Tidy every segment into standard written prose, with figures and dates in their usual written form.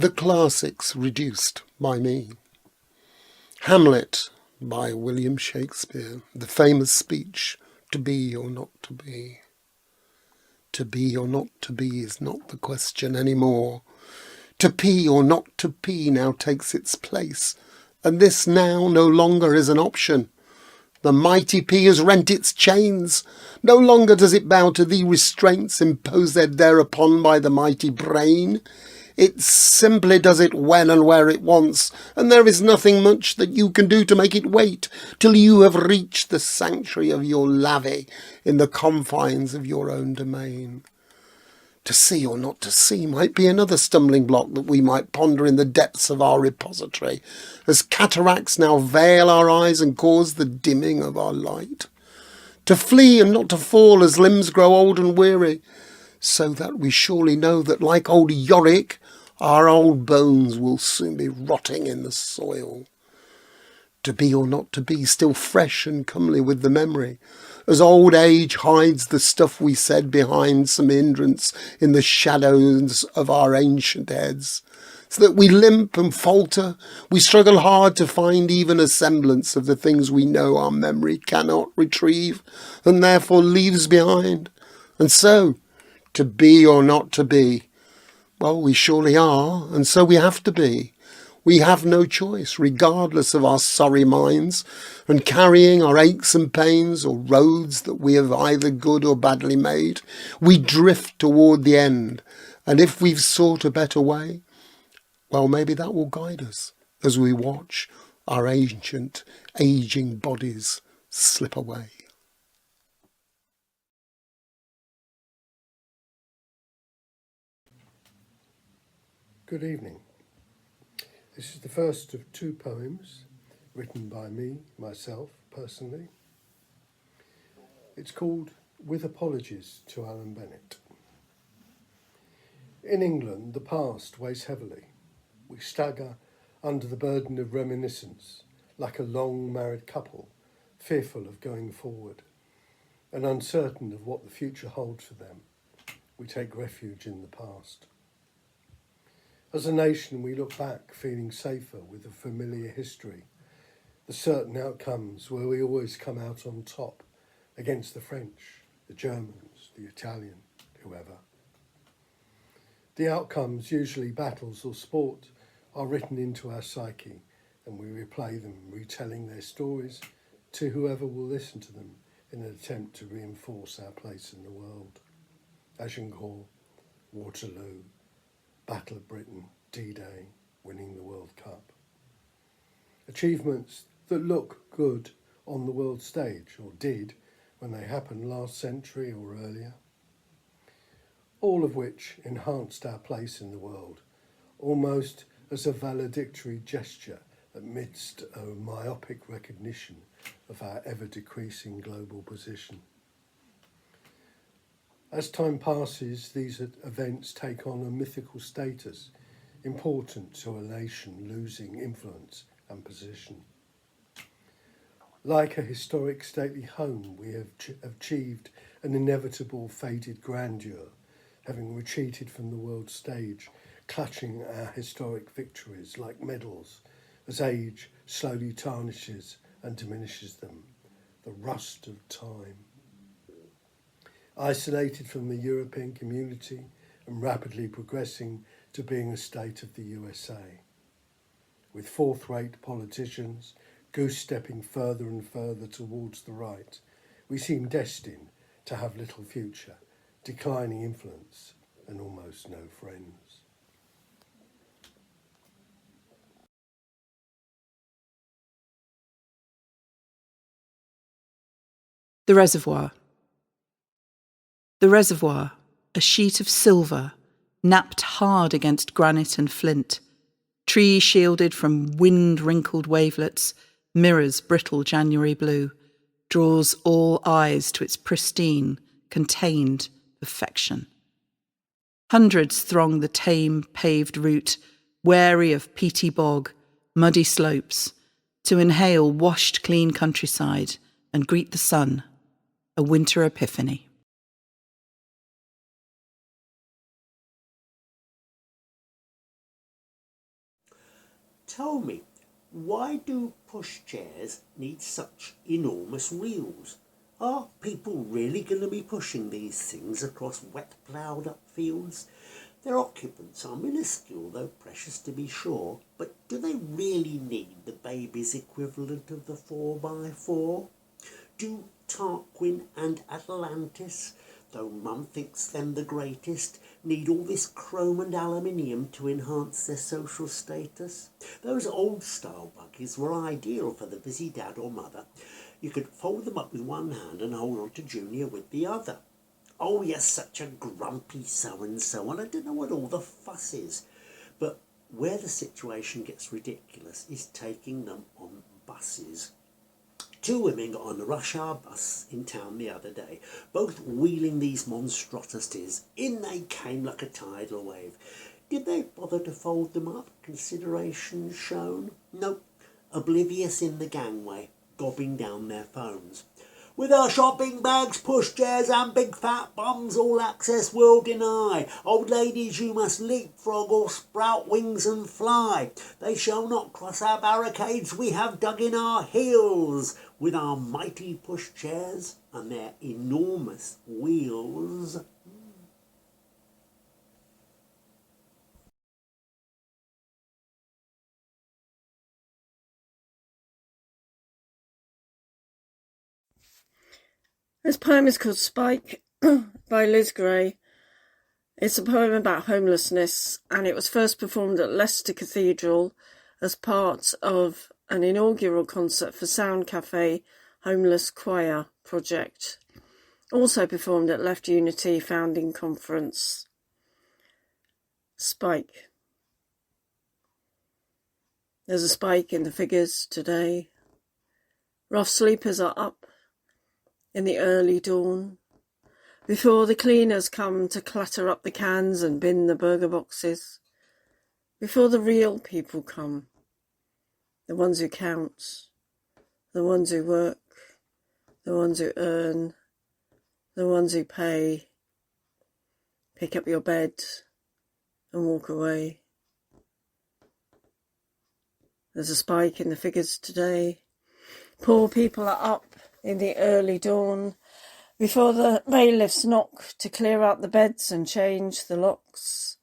The Classics reduced by me. Hamlet by William Shakespeare, the famous speech, to be or not to be. To be or not to be is not the question anymore. To pee or not to pee now takes its place, and this now no longer is an option. The mighty pea has rent its chains. No longer does it bow to the restraints imposed thereupon by the mighty brain. It simply does it when and where it wants, and there is nothing much that you can do to make it wait till you have reached the sanctuary of your lavvy in the confines of your own domain. To see or not to see might be another stumbling block that we might ponder in the depths of our repository, as cataracts now veil our eyes and cause the dimming of our light. To flee and not to fall as limbs grow old and weary, so that we surely know that, like old Yorick, our old bones will soon be rotting in the soil. To be or not to be, still fresh and comely with the memory, as old age hides the stuff we said behind some hindrance in the shadows of our ancient heads, so that we limp and falter, we struggle hard to find even a semblance of the things we know our memory cannot retrieve, and therefore leaves behind. And so, to be or not to be, well, we surely are, and so we have to be. We have no choice, regardless of our sorry minds, and carrying our aches and pains, or roads that we have either good or badly made, we drift toward the end. And if we've sought a better way, well, maybe that will guide us as we watch our ancient, aging bodies slip away. Good evening. This is the first of two poems written by myself, personally. It's called With Apologies to Alan Bennett. In England, the past weighs heavily. We stagger under the burden of reminiscence, like a long married couple, fearful of going forward, and uncertain of what the future holds for them. We take refuge in the past. As a nation, we look back feeling safer with a familiar history, the certain outcomes where we always come out on top against the French, the Germans, the Italian, whoever. The outcomes, usually battles or sport, are written into our psyche, and we replay them, retelling their stories to whoever will listen to them in an attempt to reinforce our place in the world. Agincourt, Waterloo, Battle of Britain, D-Day, winning the World Cup. Achievements that look good on the world stage, or did when they happened last century or earlier. All of which enhanced our place in the world, almost as a valedictory gesture amidst a myopic recognition of our ever-decreasing global position. As time passes, these events take on a mythical status, important to a nation losing influence and position. Like a historic stately home, we have achieved an inevitable fated grandeur, having retreated from the world stage, clutching our historic victories like medals, as age slowly tarnishes and diminishes them, the rust of time. Isolated from the European community and rapidly progressing to being a state of the USA. With fourth-rate politicians goose-stepping further and further towards the right, we seem destined to have little future, declining influence and almost no friends. The Reservoir. The reservoir, a sheet of silver, napped hard against granite and flint, tree shielded from wind-wrinkled wavelets, mirrors brittle January blue, draws all eyes to its pristine, contained perfection. Hundreds throng the tame, paved route, wary of peaty bog, muddy slopes, to inhale washed clean countryside and greet the sun, a winter epiphany. Tell me, why do pushchairs need such enormous wheels? Are people really going to be pushing these things across wet ploughed up fields? Their occupants are minuscule, though precious to be sure, but do they really need the baby's equivalent of the 4x4? Do Tarquin and Atlantis, though Mum thinks them the greatest, need all this chrome and aluminium to enhance their social status? Those old-style buggies were ideal for the busy dad or mother. You could fold them up with one hand and hold on to Junior with the other. Oh, you're such a grumpy so-and-so, and I don't know what all the fuss is. But where the situation gets ridiculous is taking them on buses. Two women got on a rush hour bus in town the other day, both wheeling these monstrosities. In they came like a tidal wave. Did they bother to fold them up? Consideration shown? Nope. Oblivious in the gangway, gobbing down their phones. With our shopping bags, pushchairs and big fat bums, all access we'll deny. Old ladies, you must leapfrog or sprout wings and fly. They shall not cross our barricades we have dug in our heels. With our mighty pushchairs and their enormous wheels. This poem is called Spike by Liz Gray. It's a poem about homelessness, and it was first performed at Leicester Cathedral as part of an inaugural concert for Sound Cafe Homeless Choir project. Also performed at Left Unity Founding Conference. Spike. There's a spike in the figures today. Rough sleepers are up in the early dawn, before the cleaners come to clatter up the cans and bin the burger boxes, before the real people come, the ones who count, the ones who work, the ones who earn, the ones who pay, pick up your bed and walk away. There's a spike in the figures today. Poor people are up in the early dawn, before the bailiffs knock to clear out the beds and change the locks,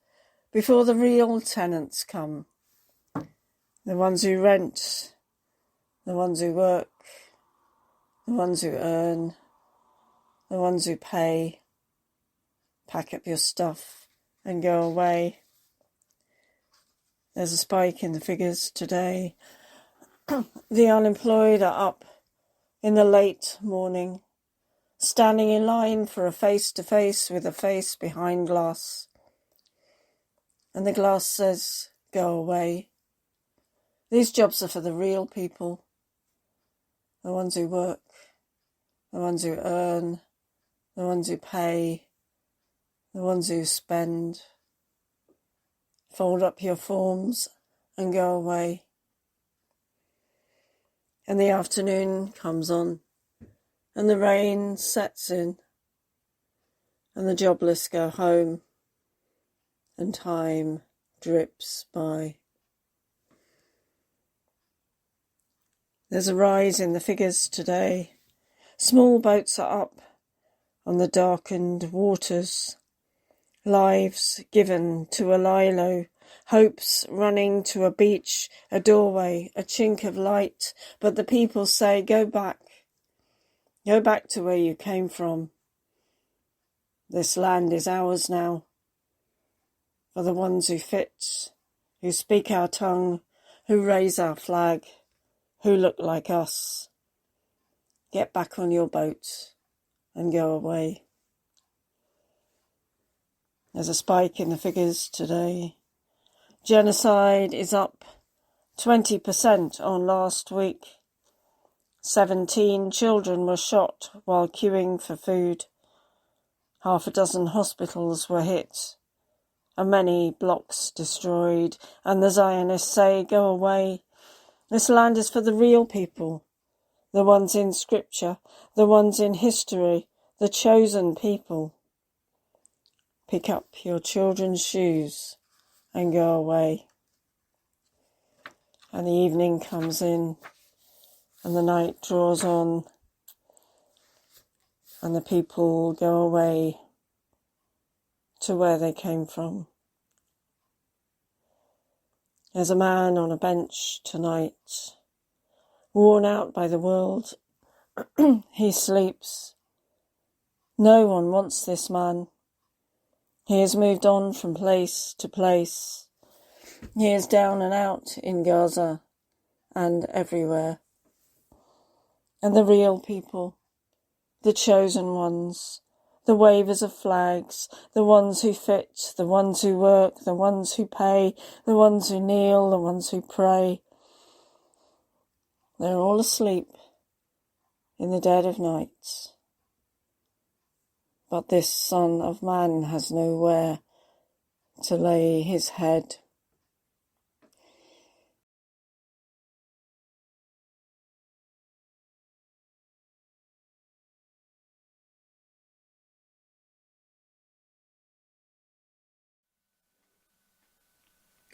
before the real tenants come, the ones who rent, the ones who work, the ones who earn, the ones who pay. Pack up your stuff and go away. There's a spike in the figures today. The unemployed are up in the late morning, standing in line for a face-to-face with a face behind glass. And the glass says, go away. These jobs are for the real people, the ones who work, the ones who earn, the ones who pay, the ones who spend. Fold up your forms and go away. And the afternoon comes on, and the rain sets in, and the jobless go home, and time drips by. There's a rise in the figures today. Small boats are up on the darkened waters, lives given to a lilo, hopes running to a beach, a doorway, a chink of light, but the people say, go back to where you came from. This land is ours now, for the ones who fit, who speak our tongue, who raise our flag, who look like us. Get back on your boat and go away. There's a spike in the figures today. Genocide is up 20% on last week. 17 children were shot while queuing for food. Half a dozen hospitals were hit, and many blocks destroyed. And the Zionists say, go away. This land is for the real people, the ones in scripture, the ones in history, the chosen people. Pick up your children's shoes and go away. and the evening comes in and the night draws on and the people go away to where they came from. There's a man on a bench tonight, worn out by the world. He sleeps. No one wants this man. He has moved on from place to place. He is down and out in Gaza and everywhere. And the real people, the chosen ones, the wavers of flags, the ones who fit, the ones who work, the ones who pay, the ones who kneel, the ones who pray. They're all asleep in the dead of night. But this Son of Man has nowhere to lay his head.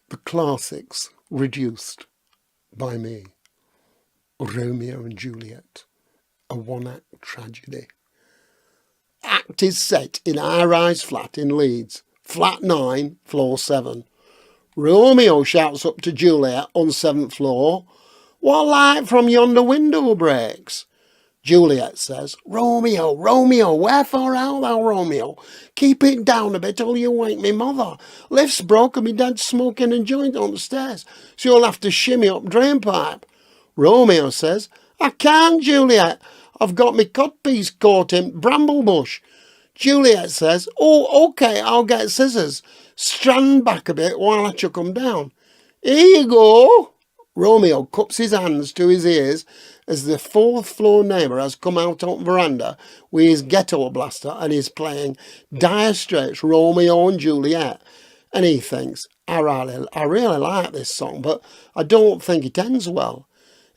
The classics reduced by me. Romeo and Juliet, a one-act tragedy. Act is set in our rise flat in Leeds, flat 9, floor 7. Romeo shouts up to Juliet on 7th floor, "What light from yonder window breaks?" Juliet says, "Romeo, Romeo, wherefore art thou, Romeo? Keep it down a bit or you'll wake me mother. Lift's broke and me dad's smoking a joint on the stairs, so you'll have to shimmy up drain pipe." Romeo says, "I can't, Juliet. I've got me codpiece caught in bramble-bush." Juliet says, "Oh, okay, I'll get scissors. Strand back a bit while I chuck 'em down." "Here you go." Romeo cups his hands to his ears as the 4th floor neighbour has come out on veranda with his ghetto blaster and is playing Dire Straits' Romeo and Juliet. And he thinks, I really like this song, but I don't think it ends well.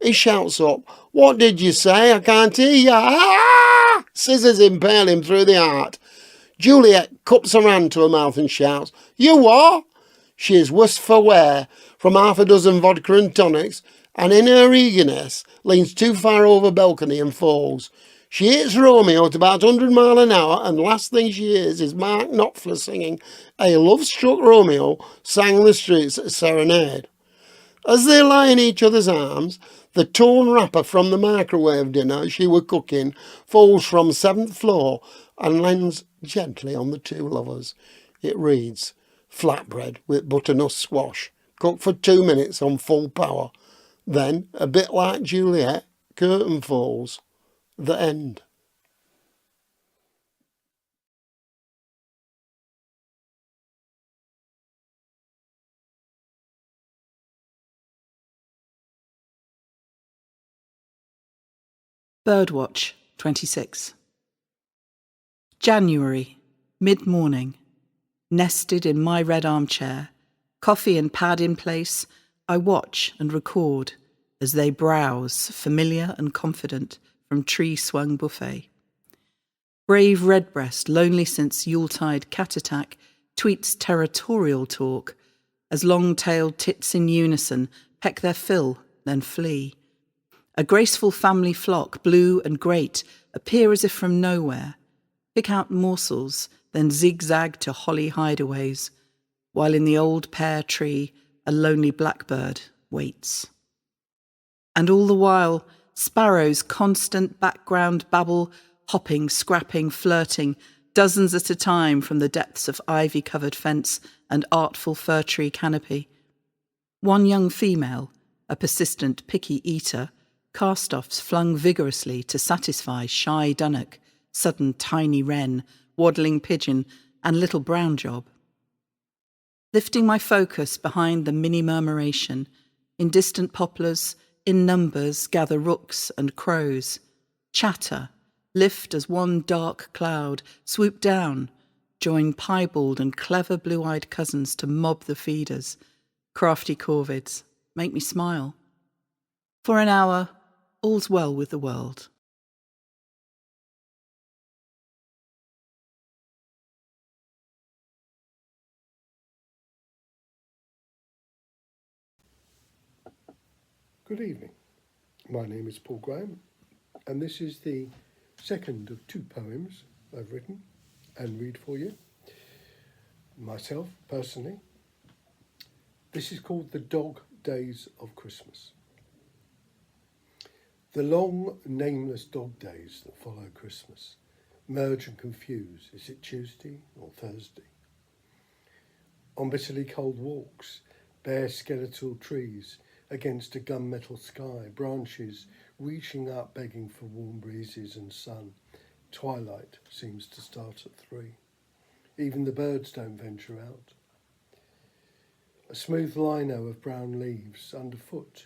He shouts up, "What did you say? I can't hear you." Ah! Scissors impale him through the heart. Juliet cups her hand to her mouth and shouts, "You what?" She is worse for wear from half a dozen vodka and tonics, and in her eagerness leans too far over balcony and falls. She hits Romeo at about 100 miles an hour, and last thing she hears is Mark Knopfler singing "A Love-Struck Romeo Sang the Streets a Serenade." As they lie in each other's arms, the torn wrapper from the microwave dinner she were cooking falls from 7th floor and lands gently on the two lovers. It reads, "Flatbread with butternut squash, cooked for 2 minutes on full power." Then, a bit like Juliet, curtain falls. The end. Birdwatch 26. January, mid-morning. Nested in my red armchair, coffee and pad in place, I watch and record as they browse, familiar and confident, from tree-swung buffet. Brave redbreast, lonely since Yuletide cat attack, tweets territorial talk as long-tailed tits in unison peck their fill, then flee. A graceful family flock, blue and great, appear as if from nowhere, pick out morsels, then zigzag to holly hideaways, while in the old pear tree a lonely blackbird waits. And all the while, sparrows' constant background babble, hopping, scrapping, flirting, dozens at a time from the depths of ivy-covered fence and artful fir tree canopy. One young female, a persistent picky eater, cast-offs flung vigorously to satisfy shy dunnock, sudden tiny wren, waddling pigeon, and little brown job. Lifting my focus behind the mini-murmuration, in distant poplars, in numbers gather rooks and crows. Chatter, lift as one dark cloud, swoop down, join piebald and clever blue-eyed cousins to mob the feeders. Crafty corvids, make me smile. For an hour, all's well with the world. Good evening. My name is Paul Graham, and this is the second of two poems I've written and read for you, myself personally. This is called The Dog Days of Christmas. The long, nameless dog days that follow Christmas merge and confuse. Is it Tuesday or Thursday? On bitterly cold walks, bare skeletal trees against a gunmetal sky, branches reaching up begging for warm breezes and sun. Twilight seems to start at 3. Even the birds don't venture out. A smooth lino of brown leaves underfoot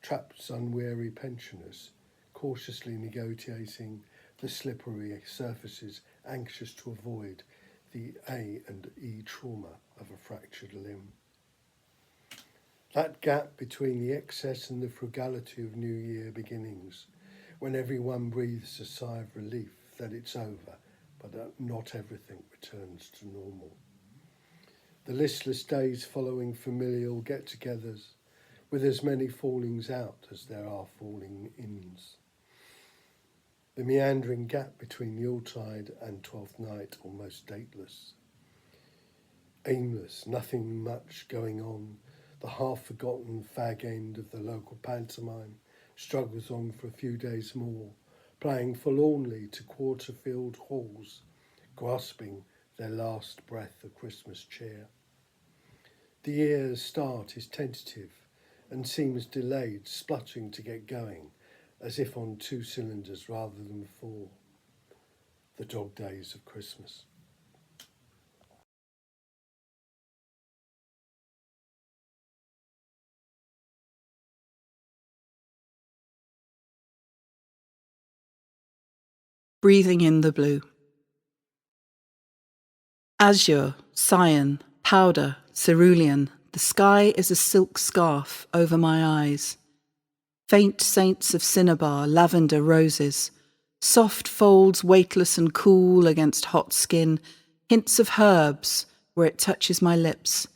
traps unwary pensioners, cautiously negotiating the slippery surfaces, anxious to avoid the A and E trauma of a fractured limb. That gap between the excess and the frugality of New Year beginnings, when everyone breathes a sigh of relief that it's over, but that not everything returns to normal. The listless days following familial get-togethers, with as many fallings out as there are falling-ins. The meandering gap between Yuletide and Twelfth Night almost dateless. Aimless, nothing much going on. The half-forgotten fag end of the local pantomime struggles on for a few days more, playing forlornly to quarter-filled halls, grasping their last breath of Christmas cheer. The year's start is tentative and seems delayed, spluttering to get going, as if on 2 cylinders rather than 4. The dog days of Christmas. Breathing in the blue. Azure, cyan, powder, cerulean, the sky is a silk scarf over my eyes. Faint saints of cinnabar, lavender roses, soft folds weightless and cool against hot skin, hints of herbs where it touches my lips,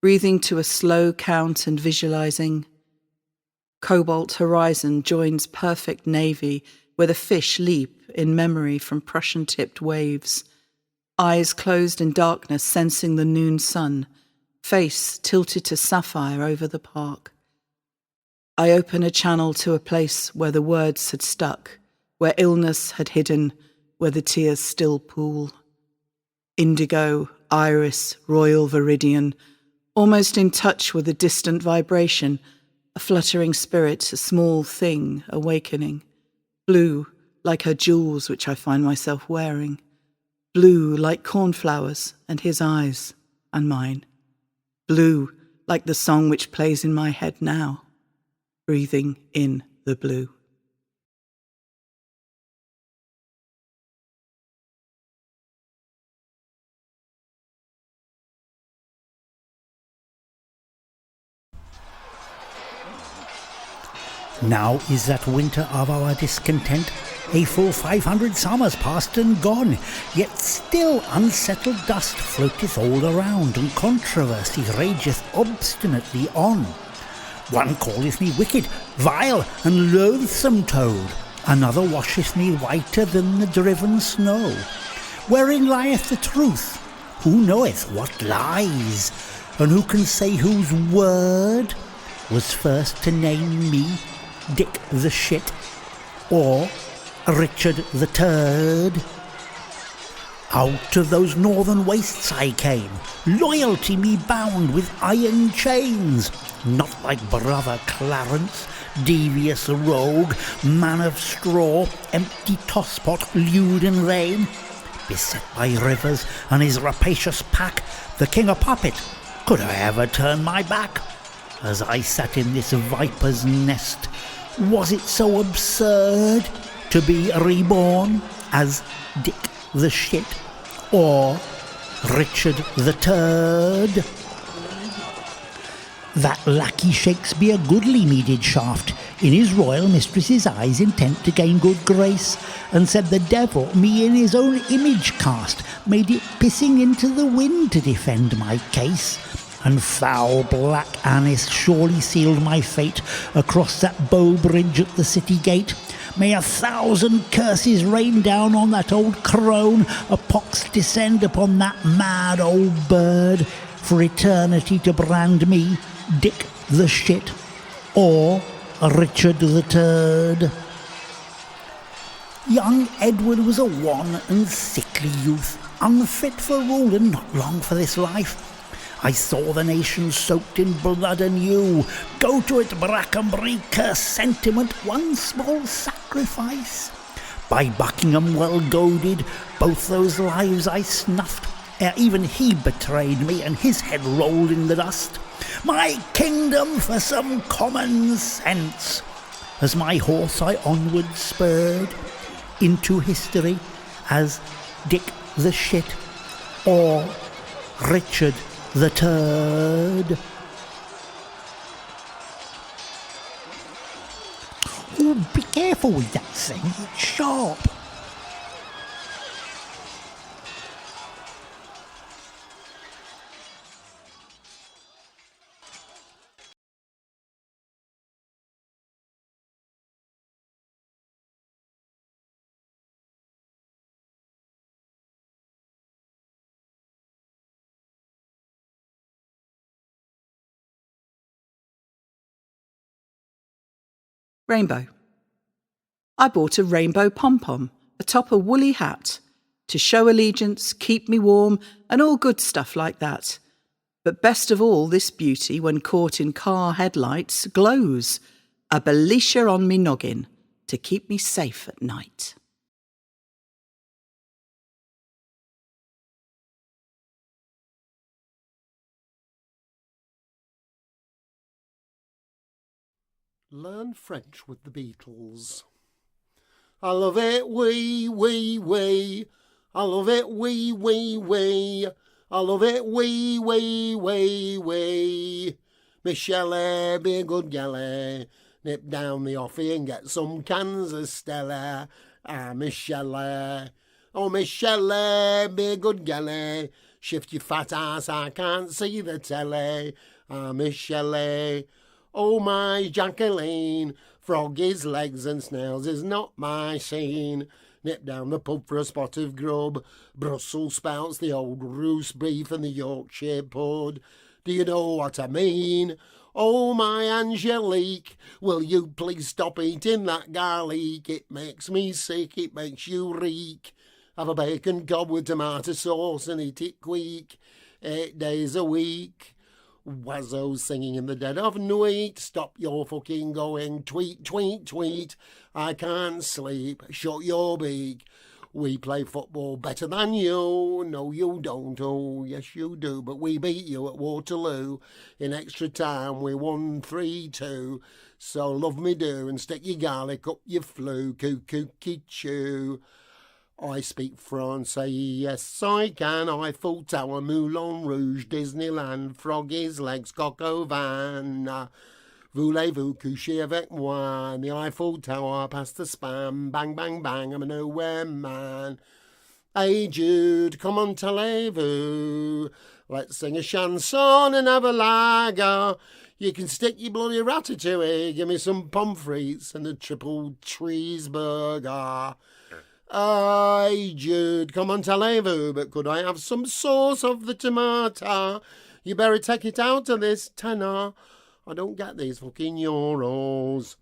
breathing to a slow count and visualizing. Cobalt horizon joins perfect navy where the fish leap in memory from Prussian-tipped waves, eyes closed in darkness sensing the noon sun, face tilted to sapphire over the park. I open a channel to a place where the words had stuck, where illness had hidden, where the tears still pool. Indigo, iris, royal viridian, almost in touch with a distant vibration, a fluttering spirit, a small thing awakening. Blue, like her jewels which I find myself wearing. Blue, like cornflowers, and his eyes, and mine. Blue, like the song which plays in my head now. Breathing in the blue. Now is that winter of our discontent, a full 500 summers past and gone, yet still unsettled dust floateth all around, and controversy rageth obstinately on. One calleth me wicked, vile, and loathsome toad, another washeth me whiter than the driven snow. Wherein lieth the truth? Who knoweth what lies? And who can say whose word was first to name me Dick the Shit, or Richard the Turd? Out of those northern wastes I came, loyalty me bound with iron chains, not like brother Clarence, devious rogue, man of straw, empty tosspot, lewd and vain. Beset by rivers and his rapacious pack, the king a puppet, could I ever turn my back? As I sat in this viper's nest, was it so absurd to be reborn as Dick the Shit or Richard the Turd? That lackey Shakespeare goodly me did shaft, in his royal mistress's eyes intent to gain good grace, and said the devil me in his own image cast, made it pissing into the wind to defend my case. and foul black anise surely sealed my fate across that bow bridge at the city gate. May 1,000 curses rain down on that old crone, a pox descend upon that mad old bird, for eternity to brand me Dick the Shit or Richard the Turd. Young Edward was a wan and sickly youth, unfit for rule and not long for this life. I saw the nation soaked in blood anew. Go to it, Brackenbury, curse sentiment, one small sacrifice. By Buckingham well goaded, both those lives I snuffed, ere even he betrayed me and his head rolled in the dust. My kingdom for some common sense, as my horse I onward spurred into history as Dick the Shit or Richard the Turd. Oh, be careful with that thing, it's sharp. Rainbow. I bought a rainbow pom-pom atop a woolly hat to show allegiance, keep me warm, and all good stuff like that. But best of all, this beauty, when caught in car headlights, glows. A Belisha on me noggin to keep me safe at night. Learn French with the Beatles. I love it, wee, wee, wee. I love it, wee, wee, wee. I love it, wee, wee, wee, wee. Michelle, be a good galley. Nip down the offie and get some cans of Stella. Ah, Michelle. Oh, Michelle, be a good galley. Shift your fat ass, I can't see the telly. Ah, Michelle. Oh, my Jacqueline, froggies, legs and snails is not my scene. Nip down the pub for a spot of grub, Brussels sprouts, the old roast beef and the Yorkshire pud. Do you know what I mean? Oh, my Angelique, will you please stop eating that garlic? It makes me sick, it makes you reek. Have a bacon cob with tomato sauce and eat it quick, 8 days a week. Wazzo singing in the dead of night. Stop your fucking going. Tweet, tweet, tweet. I can't sleep. Shut your beak. We play football better than you. No, you don't. Oh, yes, you do. But we beat you at Waterloo. In extra time, we won 3-2. So love me do and stick your garlic up your flu. Cuckoo, choo. I speak Francais, yes I can. Eiffel Tower, Moulin Rouge, Disneyland, Froggy's Legs, Coq au Vin. Voulez-vous coucher avec moi? The Eiffel Tower, past the spam, bang, bang, bang, I'm a nowhere man. Hey Jude, come on, tallez-vous. Let's sing a chanson and have a lager. You can stick your bloody ratatouille, give me some pommes frites and a triple cheeseburger. Aye, Jude, come on, tallez-vous, but could I have some sauce of the tomato? You better take it out of this tenor. I don't get these fucking euros.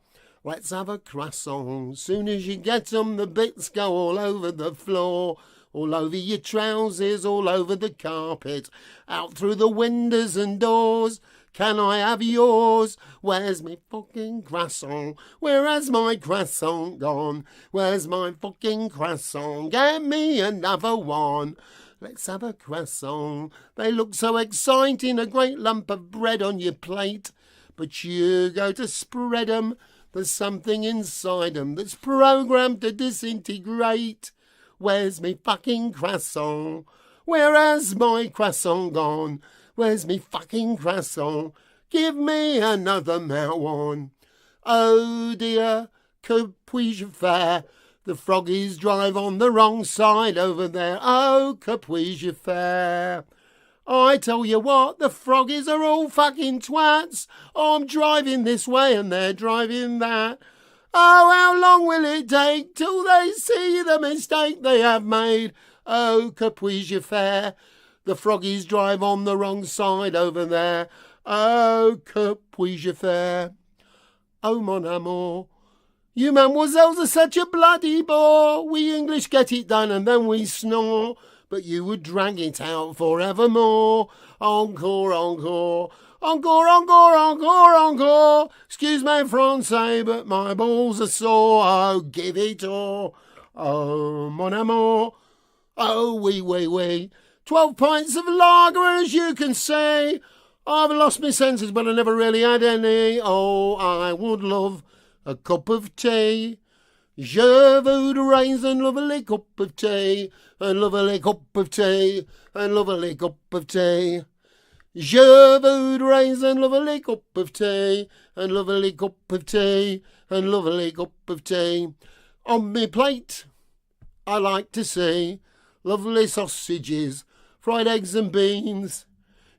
Let's have a croissant. Soon as you get 'em, the bits go all over the floor. All over your trousers, all over the carpet, out through the windows and doors. Can I have yours? Where's my fucking croissant? Where has my croissant gone? Where's my fucking croissant? Get me another one. Let's have a croissant. They look so exciting, a great lump of bread on your plate. But you go to spread 'em. There's something inside 'em that's programmed to disintegrate. Where's me fucking croissant? Where has my croissant gone? Where's me fucking croissant? Give me another one. Oh dear, que puis-je faire? The froggies drive on the wrong side over there. Oh, que puis-je faire? I tell you what, the froggies are all fucking twats. I'm driving this way and they're driving that. Oh, how long will it take till they see the mistake they have made? Oh, que puis-je faire? The froggies drive on the wrong side over there. Oh, que puis-je faire? Oh, mon amour, you mademoiselles are such a bloody bore. We English get it done and then we snore, but you would drag it out forevermore. Encore, encore, encore, encore, encore, encore. Excuse my Francais, but my balls are sore. Oh, give it all. Oh, mon amour. Oh, oui, oui, oui. 12 pints of lager, as you can see. I've lost my senses, but I never really had any. Oh, I would love a cup of tea. Je voudrais un lovely cup of tea, a lovely cup of tea, a lovely cup of tea. Je voudrais un lovely cup of tea, a lovely cup of tea, a lovely cup of tea. On me plate, I like to see lovely sausages, fried eggs and beans,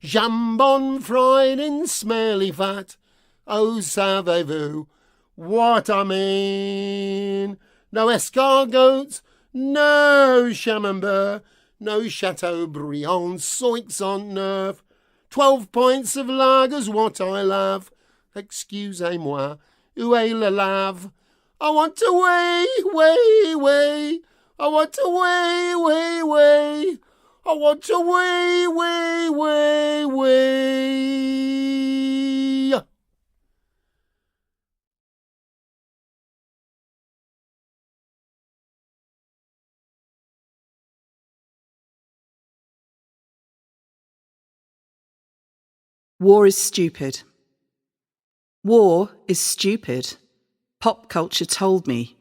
jambon fried in smelly fat. Oh, savez-vous what I mean? No escargots, no camembert, no Chateaubriand, soix on nerf. 12 pints of lager's what I love. Excusez-moi, où est le lave? I want to wee. I want to wee. I want to wee. War is stupid. War is stupid. Pop culture told me,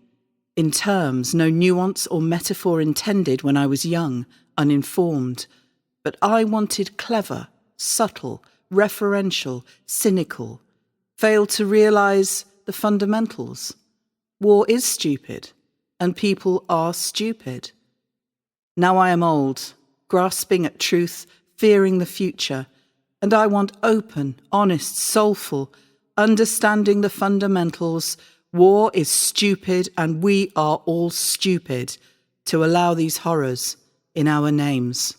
in terms no nuance or metaphor intended when I was young, uninformed. But I wanted clever, subtle, referential, cynical. Failed to realise the fundamentals. War is stupid, and people are stupid. Now I am old, grasping at truth, fearing the future, and I want open, honest, soulful, understanding the fundamentals. War is stupid, and we are all stupid to allow these horrors in our names.